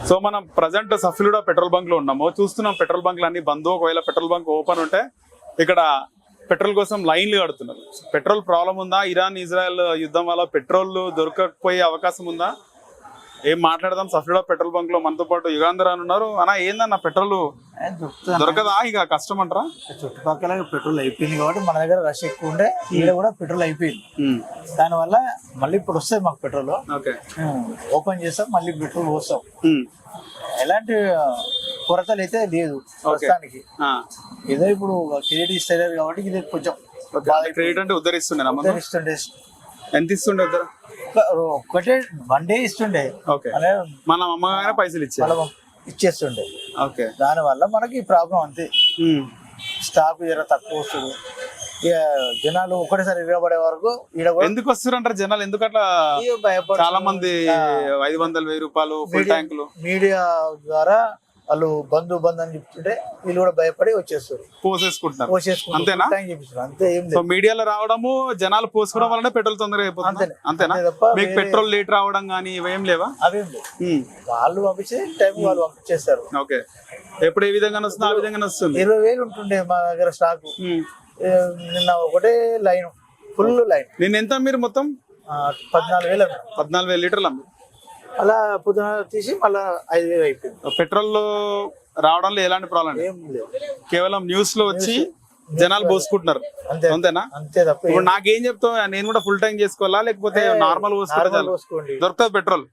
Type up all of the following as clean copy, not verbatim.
So మనం present సఫ్లిడా petrol bunk లో ఉన్నాము. చూస్తున్నాం పెట్రోల్ బంక్లు అన్ని బంద్. ఒకవేళ పెట్రోల్ బంక్ ఓపెన్ ఉంటే ఇక్కడ పెట్రోల్ కోసం లైన్లు కడుతున్నారు. పెట్రోల్ ప్రాబ్లం ఉందా? ఇరాన్ ఇజ్రాయెల్ యుద్ధం వల్ల పెట్రోల్ దొరకకపోయే అవకాశం ఉందా? ఏం మాట్లాడదాం. సఫ్లిడా పెట్రోల్ బంక్ లో మనతో పాటు యుగాంధర్ అని ఉన్నారు. అన్నా ఏందన్న పెట్రోల్ దొరకదా? ఇక కష్టం అంటారా? చుట్టుపక్కల పెట్రోల్ అయిపోయింది కాబట్టి మన దగ్గర రష్ ఎక్కువ ఉండే ఇక్కడ కూడా పెట్రోల్ అయిపోయింది. దానివల్ల మళ్ళీ ఇప్పుడు వస్తుంది మాకు పెట్రోల్. ఓపెన్ చేస్తాం, మళ్ళీ పెట్రోల్ పోస్తాం. ఎలాంటి కొరతలు అయితే లేదు ప్రస్తుతానికి. ఏదో ఇప్పుడు క్రెడిట్ ఇస్తలేదు కాబట్టి ఇది కొంచెం క్రెడిట్ అంటే ఉద్ధరిస్తుండే. ఎంత ఇస్తుండే? ఒక్కటే 1 డే ఇస్తుండే. మన అమ్మగానే పైసలు ఇచ్చేస్తుండే. దాని వల్ల మనకి ప్రాబ్లం అంతే. స్టాక్ జర తక్కువ వస్తుంది. ఇక జనాలు ఒకటేసారి ఇవ్వబడే వరకు ఎందుకు వస్తారు అంటారు జనాలు? ఎందుకు అట్లా? చాలా మంది 500,000 రూపాయలు ఫుల్ ట్యాంకులు మీడియా ద్వారా వాళ్ళు బంధు అని చెప్తుంటే వీళ్ళు కూడా భయపడి వచ్చేస్తారు, పోసేసుకుంటున్నారు. అంతేనా? అంతే. సో మీడియాలో రావడము, జనాలు పోసుకోవడం వల్లనే పెట్రోల్ తొందరగా అయిపోతుంది. అంతేనా? మీకు పెట్రోల్ లేట్ రావడం కానీ ఇవేం లేవా? అవేం లేవు. వాళ్ళు పంపించే టైం వాళ్ళు పంపించేస్తారు. ఓకే. ఎప్పుడు ఏ విధంగా వస్తుంది? ఆ విధంగా వస్తుంది. 20,000 ఉంటుండే మా దగ్గర స్టాక్. నిన్న ఒకటే లైన్, ఫుల్ లైన్. నిన్న ఎంత మీరు మొత్తం? 14,000 లీటర్లు అమ్మి అలా పొద్దున తీసి మళ్ళా 5,000 అయిపోయింది. పెట్రోల్ రావడంలో ఎలాంటి ప్రాబ్లం ఏం లేదు. కేవలం న్యూస్ లో వచ్చి జనాలు పోసుకుంటున్నారు. అంతేనా? అంతే తప్ప. ఇప్పుడు నాకేం చెప్తావు? నేను కూడా ఫుల్ ట్యాంక్ చేసుకోవాలా లేకపోతే నార్మల్ పోసుకోవాలి? దొరుకుతుంది పెట్రోల్.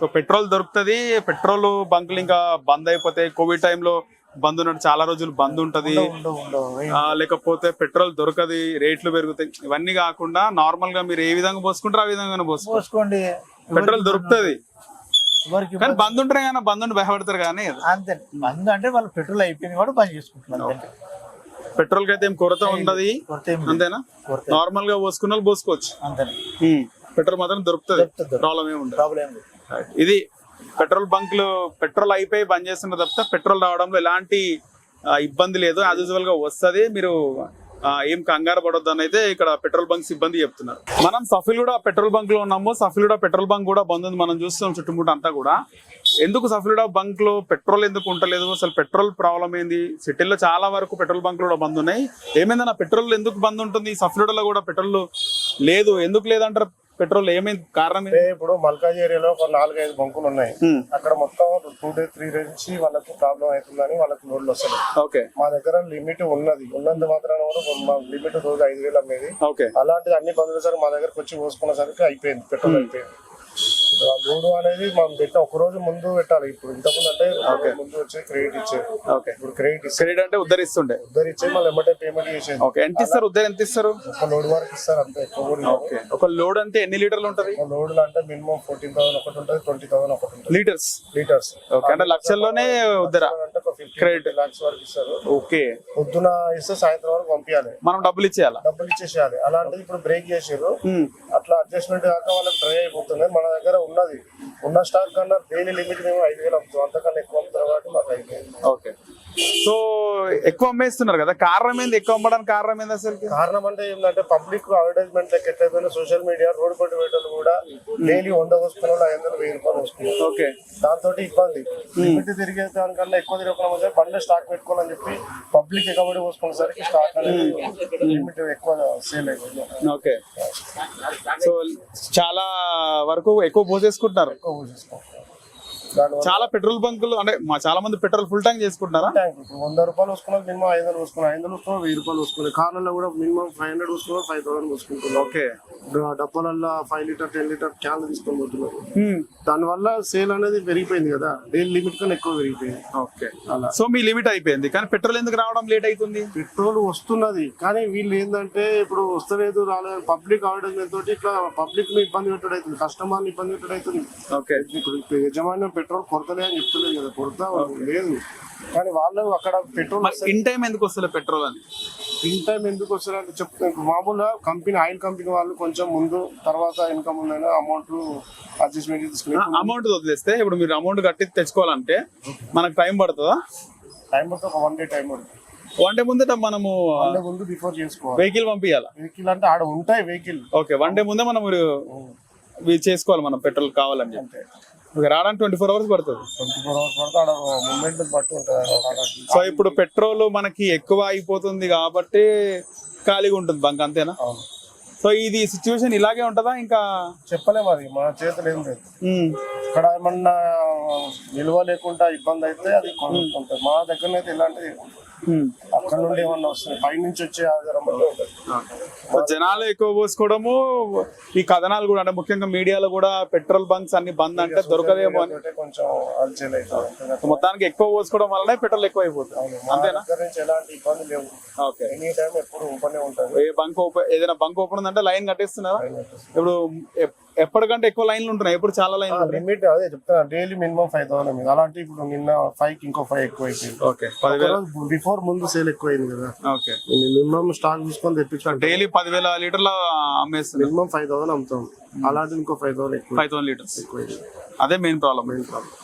సో పెట్రోల్ దొరుకుతుంది. పెట్రోల్ బంకులు ఇంకా బంద్ అయిపోతాయి. కోవిడ్ టైంలో బంద్ ఉన్నట్టు చాలా రోజులు బంద్ ఉంటది. లేకపోతే పెట్రోల్ దొరకది, రేట్లు పెరుగుతాయి. ఇవన్నీ కాకుండా నార్మల్ గా మీరు ఏ విధంగా పోసుకుంటారో ఆ విధంగా పోసుకోండి. పెట్రోల్ దొరుకుతుంది. కానీ బంద్ ఉంటారు కానీ బంద్ ఉండి భయపడతారు కానీ. అంతే. బంద్ అంటే వాళ్ళు పెట్రోల్ అయిపోయింది కూడా బంద్ చేసుకుంటున్నారు. పెట్రోల్ కి అయితే ఏం కొరత ఉండదు. అంతేనా? నార్మల్ గా పోసుకున్న వాళ్ళు పోసుకోవచ్చు. పెట్రోల్ మాత్రం దొరుకుతుంది. ప్రాబ్లం ఏమి ఉండదు. ఇది పెట్రోల్ బంక్లు పెట్రోల్ అయిపోయి బంద్ చేస్తున్న తప్ప పెట్రోల్ రావడంలో ఎలాంటి ఇబ్బంది లేదు. యాజ్ యూజువల్ గా వస్తుంది. మీరు ఏం కంగారు పడొద్దు అని అయితే ఇక్కడ పెట్రోల్ బంక్ సిబ్బంది చెప్తున్నారు. మనం సఫ్లిడా పెట్రోల్ బంక్ లో ఉన్నాము. సఫ్లిడా పెట్రోల్ బంక్ కూడా బంద్ ఉంది. మనం చూస్తున్నాం చుట్టుముట్టు అంతా కూడా. ఎందుకు సఫ్లిడా బంక్ లో పెట్రోల్ ఎందుకు ఉంటలేదు? అసలు పెట్రోల్ ప్రాబ్లం ఏంది? సిటీలో చాలా వరకు పెట్రోల్ బంక్లు కూడా బంద్ ఉన్నాయి. ఏమైందన్న పెట్రోల్ ఎందుకు బంద్ ఉంటుంది? సఫ్లిడాలో కూడా పెట్రోల్ లేదు. ఎందుకు లేదంటారు? పెట్రోల్ ఏమైంది? కారణం ఇప్పుడు మల్కాజ్ ఏరియాలో ఒక 4-5 బంకులు ఉన్నాయి. అక్కడ మొత్తం 2 days 3 days నుంచి వాళ్ళకి ప్రాబ్లం అవుతుందని వాళ్ళకి లోడ్లు వస్తాయి. మా దగ్గర లిమిట్ ఉన్నది. ఉన్నంత మాత్రాన కూడా లిమిట్ రోజు 5,000 అమ్మేది. అలాంటిది అన్ని బంకులు సార్ మా దగ్గరకు వచ్చి పోసుకునేసరికి అయిపోయింది, పెట్రోల్ అయిపోయింది. లోడు అనేది మనం పెట్టిన ఒక రోజు ముందు పెట్టాలి. ఇప్పుడు ఇంతకుముందు అంటే ముందు వచ్చి క్రెడిట్ ఇచ్చేది. ఇప్పుడు క్రెడిట్ అంటే ఉద్ధరిస్తుండే. ఉద్ధరించి మళ్ళీ ఎమ్మటే పేమెంట్ చేసేది. ఎంత ఇస్తారు? ఎంత ఇస్తారు? ఒక లోడ్ వరకు ఇస్తారు అంతే. ఒక లోడ్ అంటే ఎన్ని లీటర్లు ఉంటది? లోడ్లు అంటే మినిమం 14,000 ఒకటి ఉంటుంది, 20,000 ఒకటి ఉంటుంది. లీటర్స్. అంటే లక్షల్లోనే ఉద్దర క్రెడిట్ lakhs వరకు ఇస్తారు. ఓకే. పొద్దున ఇస్తే సాయంత్రం వరకు పంపించాలి. మనం డబ్బులు ఇచ్చేసేయాలి. అలాంటిది ఇప్పుడు బ్రేక్ చేసారు. అట్లా అడ్జస్ట్మెంట్ కాక వాళ్ళకి డ్రై అయిపోతుంది. మన దగ్గర ఉన్నది ఉన్న స్టాక్ కన్నా డైలీ లిమిట్ మేము 5,000 అమ్ముతాం. అంతకన్నా ఎక్కువ అమ్ముతారు కాబట్టి మాకు అయిపోయింది. ఓకే. సో ఎక్కువ అమ్మేస్తున్నారు కదా, కారణం ఏంది? ఎక్కువ అమ్మడానికి కారణం ఏంది అసలు? కారణం అంటే ఏంటంటే పబ్లిక్ అడ్వర్టైజ్మెంట్ లెక్క ఎట్లయిపోయినా సోషల్ మీడియా రోడ్ పట్టి పెట్టలు కూడా డైలీ 100 వస్తున్నారు, 500, 1000 రూపాయలు వస్తున్నారు. ఓకే. దాంతో ఇబ్బంది. లిమిట్ తిరిగే దానికన్నా ఎక్కువ తిరగకుండా బండి స్టాక్ పెట్టుకోవాలని చెప్పి పబ్లిక్ ఎక్కబడి పోసుకునేసరికి స్టాక్ అనేది లిమిట్ ఎక్కువ సేల్ అయిపోయింది. ఓకే. సో చాలా వరకు ఎక్కువ పోసేసుకుంటున్నారు. చాలా పెట్రోల్ బంకులు అంటే చాలా మంది పెట్రోల్ ఫుల్ ట్యాంక్ చేసుకుంటున్నారా? 100 రూపాయలు వస్తున్నారు, మినిమం 500 వస్తున్నారు, 500 వస్తున్నారు, 1000 రూపాయలు వస్తున్నారు. కార్లలో కూడా మినిమం 500 వస్తున్నారు, 5,000 వస్తున్నారు. ఓకే. డబ్బాలలో 5 లీటర్ 10 లీటర్ క్యాన్లు తీసుకొని పోతున్నారు. దానివల్ల సేల్ అనేది పెరిగిపోయింది కదా, డైలీ లిమిట్ కన్నా ఎక్కువ పెరిగిపోయింది. ఓకే. అలా. సో మీ లిమిట్ అయిపోయింది కానీ పెట్రోల్ ఎందుకు రావడం లేట్ అవుతుంది? పెట్రోల్ వస్తున్నది కానీ వీళ్ళు ఏంటంటే ఇప్పుడు వస్తలేదు రాలేదు పబ్లిక్ అడ్వర్టైజ్మెంట్ తోటి ఇట్లా పబ్లిక్ ని ఇబ్బంది పెట్టడం అవుతుంది, కస్టమర్ ని ఇబ్బంది పెట్టడం అవుతుంది. ఓకే. ఇప్పుడు యజమాన్యం పెట్రోల్ కొరతలే అని చెప్తలేదు కదా, కొరత లేదు కానీ వాళ్ళు అక్కడ పెట్రోల్ ఇన్ టైం ఎందుకు వస్తుంది పెట్రోల్ అని? ఇన్ టైం ఎందుకు వస్తారు అంటే చెప్తాను. మామూలుగా కంపెనీ ఆయిల్ కంపెనీ వాళ్ళు కొంచెం ముందు తర్వాత ఇన్కమ్ ఉందైనా అమౌంట్ అడ్జస్ట్మెంట్ తీసుకుని అమౌంట్ వదిలేస్తే ఇప్పుడు మీరు అమౌంట్ కట్టి తెచ్చుకోవాలంటే మనకు టైం పడుతుందా? టైం పడుతుంది, ఒక 1 day టైం పడుతుంది. 1 day ముందే మనము ముందు బిఫోర్ చేసుకోవాలి. వెహికల్ పంపించాలా? వెహికల్ అంటే ఆడ ఉంటాయి వెహికల్. ఓకే. 1 day ముందే మనం చేసుకోవాలి మనం పెట్రోల్ కావాలని చెప్పి. ఓకే, రావడానికి 24 hours పడుతుంది. 24 hours పడితే ఆడ మూమెంట్ బట్టి ఉంటుంది. సో ఇప్పుడు పెట్రోల్ మనకి ఎక్కువ అయిపోతుంది కాబట్టి ఖాళీగా ఉంటుంది బంక్, అంతేనా? అవును. సో ఇది సిచ్యువేషన్ ఇలాగే ఉంటుందా ఇంకా? చెప్పలేము, అది మన చేతులు ఏం లేదు. ఉమ్, ఇక్కడ ఏమన్నా నిల్వ లేకుండా ఇబ్బంది అయితే అది కొనుక్కుంటుంది. మా దగ్గర అయితే ఇలాంటిది ఉమ్. అక్కడ నుండి ఏమన్నా వస్తుంది, పై నుంచి వచ్చే ఆధారం వల్ల ఉంటుంది. సో జనాలు ఎక్కువ పోసుకోవడము, ఈ కథనాలు కూడా అంటే ముఖ్యంగా మీడియాలో కూడా పెట్రోల్ బంక్స్ అన్ని బంద్ అంటే దొరకదేమో అని ఒకటే కొంచెం అల్చేల్ అవుతుంది. సో మొత్తానికి ఎక్కువ పోసుకోవడం వల్లనే పెట్రోల్ ఎక్కువ అయిపోతుంది, మా అంతేనా? దగ్గర నుంచి ఎలాంటి ఇబ్బంది లేవు. ఓకే, ఎనీ టైం ఎప్పుడు ఓపెన్ ఉంటుంది. ఏ బంక్ ఓపెన్, ఏదైనా బంక్ ఓపెన్ ఉందంటే లైన్ కట్టేస్తున్నారా? ఇప్పుడు ఎప్పటికంటే ఎక్కువ లైన్లు ఉంటున్నాయి, ఇప్పుడు చాలా లైన్లు ఉంటాయి. లిమిట్ అదే చెప్తున్నా, డైలీ మినిమం 5,000 మీద. అలాంటి ఇప్పుడు నిన్న 5 కి ఇంకో 5 ఎక్కువ అయిపోయింది. ఓకే, 10,000. బిఫోర్ ముందు సేల్ ఎక్కువ అయింది కదా, ఓకే, మినిమం స్టాక్ తీసుకొని తెప్పించాం. డైలీ 10,000 లీటర్ల అమ్మేస్తుంది. మినిమం 5,000 అమ్ముతాం. అలాంటి ఇంకో 5,000 ఎక్కువ 5,000 లీటర్స్ ఎక్కువ. అదే మెయిన్ ప్రాబ్లం.